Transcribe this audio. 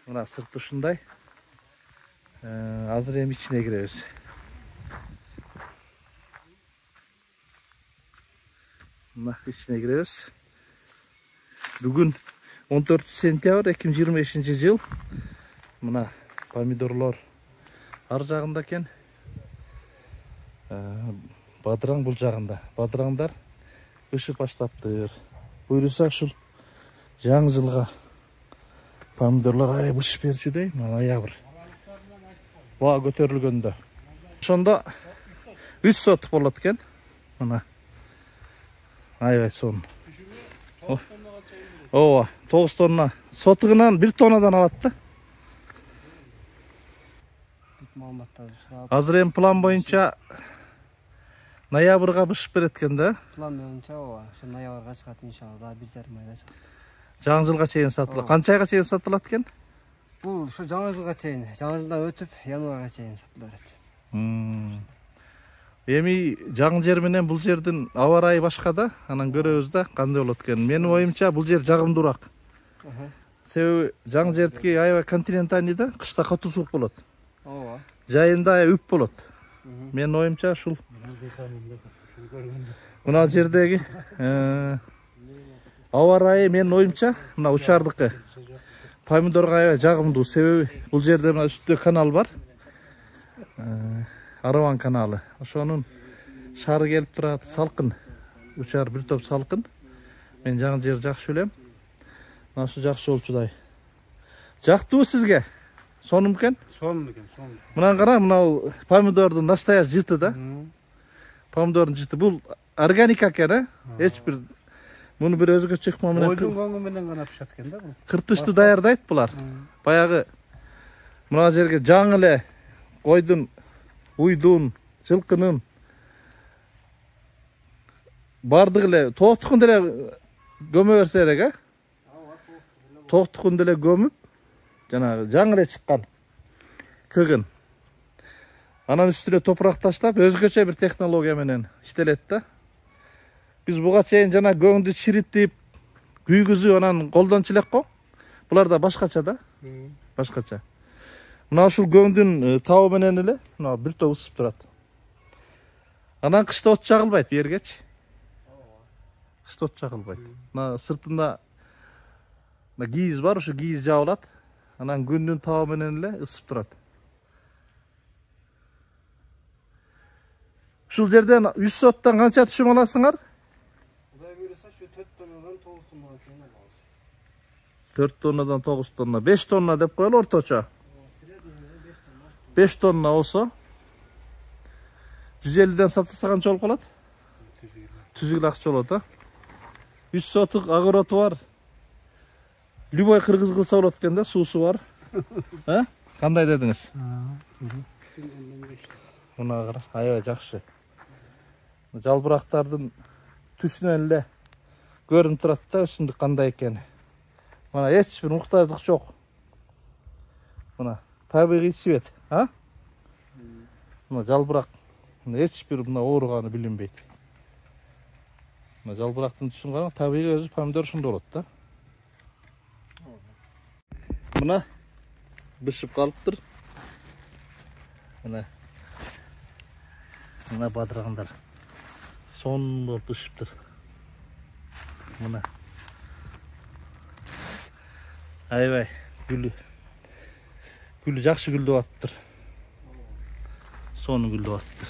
Мына сырты ушундай. Азыр эми ичине киребиз. Мына ичине киребиз. Бүгүн 14 сентябрь 2025 жыл. Мына помидорлор ар жагында экен. Бадыраң бул жагында. Бадыраңдар өшүп баштаптыр. Буйруса ушул жаңы жылга помидорлар бышып берчүдөй. Мына ноябрь. Баа көтөрүлгөндө. Ошондо 3 сот болот экен. Мына. Аябай сон. Ооба, 9 тонна. Сотугунан 1 тоннадан алат да. Азыр эми план боюнча ноябрга бышып берет экен да. План боюнча ооба, ошо ноябрга чыгат иншалла, 1,5 айда чыгат. Жаңы жылга чейин сатылат. Канча айга чейин сатылат экен? Бул ушу жаңы жылга чейин, жаңы жылдан өтүп, январга чейин сатыла берет. Эми жаңы жер менен бул жердин аба ырайы башка да, анан көрөбүз да кандай болот экен. Менин оюмча бул жер жагымдуураак. Себеби жаңы жердики аябай континентальный да, кышта катуу суук болот. Ооба. Жайында үп болот. Менин оюмча ушул. Мына жердеги аба ырайы менин оюмча мына учардыкы помидорго аябай жагымдуу. Себеби бул жерде мына үстүдө канал бар. Араван каналы. Ошонун шары келип турат, салкын. Учар бир топ салкын. Мен жаңы жер жакшы билем. Мына ушу жакшы болчудай. Жактыбы сизге? Сонум экен? Сонум экен, сонум. Мына кара, мына помидордун настоящий жыты да. Помидордун жыты. Бул органика экен, эч бир муну бир өзгөчө ыкма менен Койдун көңү менен гана пишат экен да бул. Кыртышты даярдайт булар. Баягы мына жерге жаңы эле койдун, уйдун, жылкынын бардык эле тооктукун деле көмө берсе керек, Тооктукун деле көмүп, жанагы жаңы эле чыккан кыгын. Анан үстүнө топурак таштап, өзгөчө бир технология менен иштелет да. Биз буга чейин жана көңдү чиритип, күйгүзүп анан колдончу элек го. Булар да башкача да. Башкача. Мына ушул көңдүн табы менен эле мына бир топ ысып турат. Анан кышта от жагылбайт бергечи. Кышта от жагылбайт. Мына сыртында кийиз бар, ушу кийиз жабылат. Анан күндүн табы менен эле ысып турат. Ушул жерден 100 соттан канча түшүм аласыңар? Кудай буйруса, şu 4 tonnadan 9 tonnага чейин алабыз. 4 тоннадан 9 тонна, 5 тонна деп коелу орточо. 5 тонна болсо 150ден сатылса канча болуп калат? 100 акча болот, а? 100 сотук огороту бар. Любой кыргыз кылса болот экен да, суусу бар. Кандай дедиңиз? Мына кара, аябай жакшы. Жалбырактардын түсүнөн эле көрүнүп турат да, өсүмдүк кандай экени. Мына эч бир муктаждык жок. Мына табигый свет, а? Мына жалбырак эч бир мына ооруганы билинбейт. Мына жалбырактын түсүн караң, табигый өзү помидор ушундай болот да. Мына бышып калыптыр. Мына бадыраңдар сон болуп бышыптыр. Мына аябай гүлү жакшы гүлдөп атыптыр. Сону гүлдөп атыптыр.